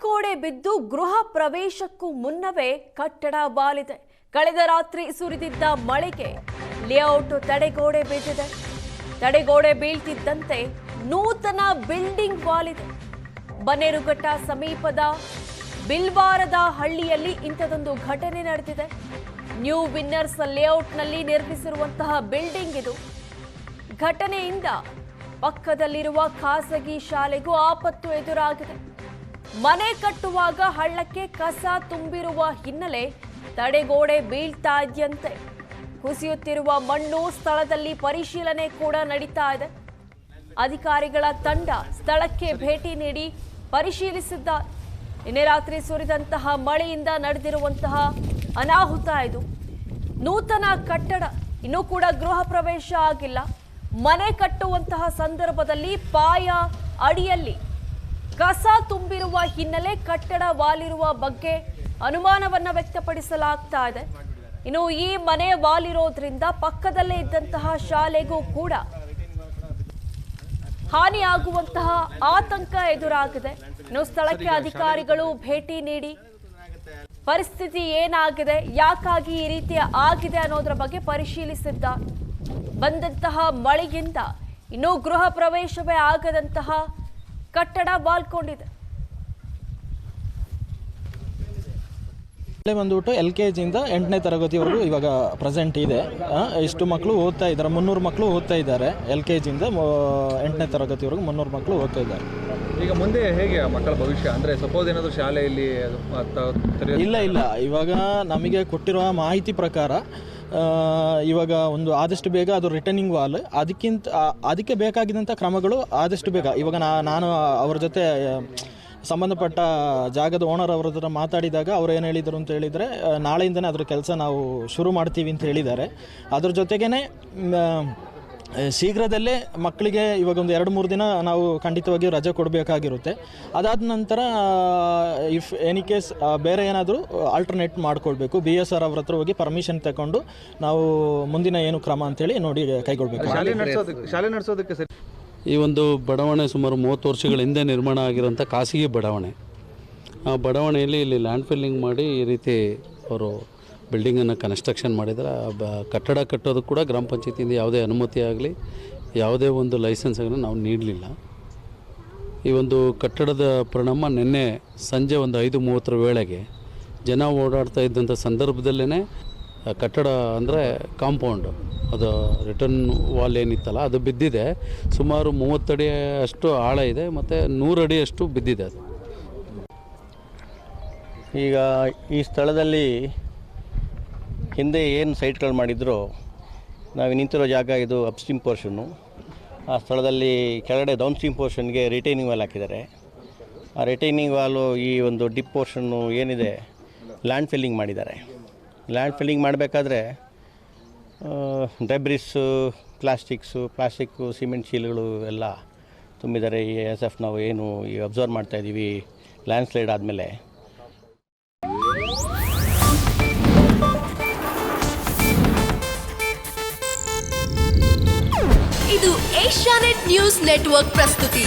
ತಡೆಗೋಡೆ ಬಿದ್ದು ಗೃಹ ಪ್ರವೇಶಕ್ಕೂ ಮುನ್ನವೇ ಕಟ್ಟಡ ಬಾಲಿದೆ. ಕಳೆದ ರಾತ್ರಿ ಸುರಿದಿದ್ದ ಮಳೆಗೆ ಲೇಔಟ್ ತಡೆಗೋಡೆ ಬಿದ್ದಿದೆ. ತಡೆಗೋಡೆ ಬೀಳ್ತಿದ್ದಂತೆ ನೂತನ ಬಿಲ್ಡಿಂಗ್ ವಾಲಿದೆ. ಬನ್ನೇರುಘಟ್ಟ ಸಮೀಪದ ಬಿಲ್ವಾರದ ಹಳ್ಳಿಯಲ್ಲಿ ಇಂಥದೊಂದು ಘಟನೆ ನಡೆದಿದೆ. ನ್ಯೂ ವಿನ್ನರ್ಸ್ ಲೇಔಟ್ನಲ್ಲಿ ನಿರ್ಮಿಸಿರುವಂತಹ ಬಿಲ್ಡಿಂಗ್ ಇದು. ಘಟನೆಯಿಂದ ಪಕ್ಕದಲ್ಲಿರುವ ಖಾಸಗಿ ಶಾಲೆಗೂ ಆಪತ್ತು ಎದುರಾಗಿದೆ. ಮನೆ ಕಟ್ಟುವಾಗ ಹಳ್ಳಕ್ಕೆ ಕಸ ತುಂಬಿರುವ ಹಿನ್ನೆಲೆ ತಡೆಗೋಡೆ ಬೀಳ್ತಾ ಇದೆಯಂತೆ. ಕುಸಿಯುತ್ತಿರುವ ಮಣ್ಣು ಸ್ಥಳದಲ್ಲಿ ಪರಿಶೀಲನೆ ಕೂಡ ನಡೀತಾ ಇದೆ. ಅಧಿಕಾರಿಗಳ ತಂಡ ಸ್ಥಳಕ್ಕೆ ಭೇಟಿ ನೀಡಿ ಪರಿಶೀಲಿಸಿದ್ದಾರೆ. ನಿನ್ನೆ ರಾತ್ರಿ ಸುರಿದಂತಹ ಮಳೆಯಿಂದ ನಡೆದಿರುವಂತಹ ಅನಾಹುತ ಇದು. ನೂತನ ಕಟ್ಟಡ ಇನ್ನೂ ಕೂಡ ಗೃಹ ಪ್ರವೇಶ ಆಗಿಲ್ಲ. ಮನೆ ಕಟ್ಟುವಂತಹ ಸಂದರ್ಭದಲ್ಲಿ ಪಾಯ ಅಡಿಯಲ್ಲಿ ಕಸ ತುಂಬಿರುವ ಹಿನ್ನೆಲೆ ಕಟ್ಟಡ ವಾಲಿರುವ ಬಗ್ಗೆ ಅನುಮಾನವನ್ನ ವ್ಯಕ್ತಪಡಿಸಲಾಗ್ತಾ ಇದೆ. ಇನ್ನು ಈ ಮನೆ ವಾಲಿರೋದ್ರಿಂದ ಪಕ್ಕದಲ್ಲೇ ಇದ್ದಂತಹ ಶಾಲೆಗೂ ಕೂಡ ಹಾನಿಯಾಗುವಂತಹ ಆತಂಕ ಎದುರಾಗಿದೆ. ಇನ್ನು ಸ್ಥಳಕ್ಕೆ ಅಧಿಕಾರಿಗಳು ಭೇಟಿ ನೀಡಿ ಪರಿಸ್ಥಿತಿ ಏನಾಗಿದೆ, ಯಾಕಾಗಿ ಈ ರೀತಿ ಆಗಿದೆ ಅನ್ನೋದರ ಬಗ್ಗೆ ಪರಿಶೀಲಿಸಿದ್ದಾರೆ. ಬಂದಂತಹ ಮಳೆಯಿಂದ ಇನ್ನೂ ಗೃಹ ಪ್ರವೇಶವೇ ಆಗದಂತಹ ಕಟ್ಟಡ ಬಾಲ್ಕೊಂಡಿದೆ. ಬಂದ್ಬಿಟ್ಟು LKG ಇಂದ 8ನೇ ತರಗತಿವರೆಗೂ ಇವಾಗ ಪ್ರೆಸೆಂಟ್ ಇದೆ. ಇಷ್ಟು ಮಕ್ಕಳು ಓದ್ತಾ ಇದ್ದಾರೆ, 300 ಮಕ್ಕಳು ಓದ್ತಾ ಇದ್ದಾರೆ. LKG ಇಂದ 8ನೇ ತರಗತಿವರೆಗೂ 300 ಮಕ್ಕಳು ಓದ್ತಾ ಇದ್ದಾರೆ. ಈಗ ಮುಂದೆ ಹೇಗೆ ಮಕ್ಕಳ ಭವಿಷ್ಯ, ಅಂದರೆ ಸಪೋಸ್ ಏನಾದರೂ ಶಾಲೆಯಲ್ಲಿ ಇಲ್ಲ ಇವಾಗ ನಮಗೆ ಕೊಟ್ಟಿರುವ ಮಾಹಿತಿ ಪ್ರಕಾರ ಇವಾಗ ಒಂದು ಆದಷ್ಟು ಬೇಗ ಅದು ರಿಟರ್ನಿಂಗ್ ವಾಲ್, ಅದಕ್ಕೆ ಬೇಕಾಗಿದ್ದಂಥ ಕ್ರಮಗಳು ಆದಷ್ಟು ಬೇಗ. ಇವಾಗ ನಾನು ಅವರ ಜೊತೆ ಸಂಬಂಧಪಟ್ಟ ಜಾಗದ ಓನರ್ ಅವರ ಹತ್ರ ಮಾತಾಡಿದಾಗ ಅವ್ರು ಏನು ಹೇಳಿದರು ಅಂತ ಹೇಳಿದರೆ, ನಾಳೆಯಿಂದನೇ ಅದ್ರ ಕೆಲಸ ನಾವು ಶುರು ಮಾಡ್ತೀವಿ ಅಂತ ಹೇಳಿದ್ದಾರೆ. ಅದ್ರ ಜೊತೆಗೇ ಶೀಘ್ರದಲ್ಲೇ ಮಕ್ಕಳಿಗೆ ಇವಾಗ ಒಂದು 2-3 ದಿನ ನಾವು ಖಂಡಿತವಾಗಿ ರಜೆ ಕೊಡಬೇಕಾಗಿರುತ್ತೆ. ಅದಾದ ನಂತರ ಇಫ್ ಎನಿ ಕೇಸ್ ಬೇರೆ ಏನಾದರೂ ಆಲ್ಟರ್ನೇಟ್ ಮಾಡಿಕೊಳ್ಬೇಕು. BSR ಅವ್ರ ಹತ್ರ ಹೋಗಿ ಪರ್ಮಿಷನ್ ತಗೊಂಡು ನಾವು ಮುಂದಿನ ಏನು ಕ್ರಮ ಅಂತೇಳಿ ನೋಡಿ ಕೈಗೊಳ್ಬೇಕು. ಶಾಲೆ ನಡೆಸೋದಕ್ಕೆ ಸರಿ. ಈ ಒಂದು ಬಡಾವಣೆ ಸುಮಾರು 30 ವರ್ಷಗಳ ಹಿಂದೆ ನಿರ್ಮಾಣ ಆಗಿರೋಂಥ ಖಾಸಗಿ ಬಡಾವಣೆ. ಆ ಬಡಾವಣೆಯಲ್ಲಿ ಇಲ್ಲಿ ಲ್ಯಾಂಡ್ ಫಿಲ್ಲಿಂಗ್ ಮಾಡಿ ಈ ರೀತಿ ಅವರು ಬಿಲ್ಡಿಂಗನ್ನು ಕನ್ಸ್ಟ್ರಕ್ಷನ್ ಮಾಡಿದರೆ, ಕಟ್ಟಡ ಕಟ್ಟೋದು ಕೂಡ ಗ್ರಾಮ ಪಂಚಾಯತಿಯಿಂದ ಯಾವುದೇ ಅನುಮತಿ ಆಗಲಿ ಯಾವುದೇ ಒಂದು ಲೈಸೆನ್ಸ್ ಆಗಲಿ ನಾವು ನೀಡಲಿಲ್ಲ. ಈ ಒಂದು ಕಟ್ಟಡದ ಪರಿಣಾಮ ನಿನ್ನೆ ಸಂಜೆ ಒಂದು 5:30 ವೇಳೆಗೆ ಜನ ಓಡಾಡ್ತಾ ಇದ್ದಂಥ ಸಂದರ್ಭದಲ್ಲೇ ಕಟ್ಟಡ ಅಂದರೆ ಕಾಂಪೌಂಡು, ಅದು ರಿಟರ್ನ್ ವಾಲ್ ಏನಿತ್ತಲ್ಲ ಅದು ಬಿದ್ದಿದೆ. ಸುಮಾರು 30 ಅಡಿ ಅಷ್ಟು ಆಳ ಇದೆ ಮತ್ತು 100 ಅಡಿಯಷ್ಟು ಬಿದ್ದಿದೆ ಅದು. ಈಗ ಈ ಸ್ಥಳದಲ್ಲಿ ಹಿಂದೆ ಏನು ಸೈಟ್ಗಳು ಮಾಡಿದ್ರು, ನಾವು ನಿಂತಿರೋ ಜಾಗ ಇದು ಅಪ್ಸ್ಟ್ರೀಮ್ ಪೋರ್ಷನ್ನು. ಆ ಸ್ಥಳದಲ್ಲಿ ಕೆಳಗಡೆ ಡೌನ್ಸ್ಟ್ರೀಮ್ ಪೋರ್ಷನ್ಗೆ ರಿಟೈನಿಂಗ್ ವಾಲ್ ಹಾಕಿದ್ದಾರೆ. ಆ ರಿಟೈನಿಂಗ್ ವಾಲು ಈ ಒಂದು ಡಿಪ್ ಪೋರ್ಷನ್ನು ಏನಿದೆ ಲ್ಯಾಂಡ್ ಫಿಲ್ಲಿಂಗ್ ಮಾಡಿದ್ದಾರೆ. ಲ್ಯಾಂಡ್ ಫಿಲ್ಲಿಂಗ್ ಮಾಡಬೇಕಾದ್ರೆ ಡೆಬ್ರಿಸ್ಸು, ಪ್ಲಾಸ್ಟಿಕ್ಕು, ಸಿಮೆಂಟ್ ಶೀಲ್ಗಳು ಎಲ್ಲ ತುಂಬಿದ್ದಾರೆ. ಈ SF ನಾವು ಏನು ಈ ಅಬ್ಸರ್ವ್ ಮಾಡ್ತಾಯಿದ್ದೀವಿ ಲ್ಯಾಂಡ್ ಸ್ಲೈಡ್ ಆದಮೇಲೆ. ಇದು ಏಷ್ಯಾನೆಟ್ ನ್ಯೂಸ್ ನೆಟ್ವರ್ಕ್ ಪ್ರಸ್ತುತಿ.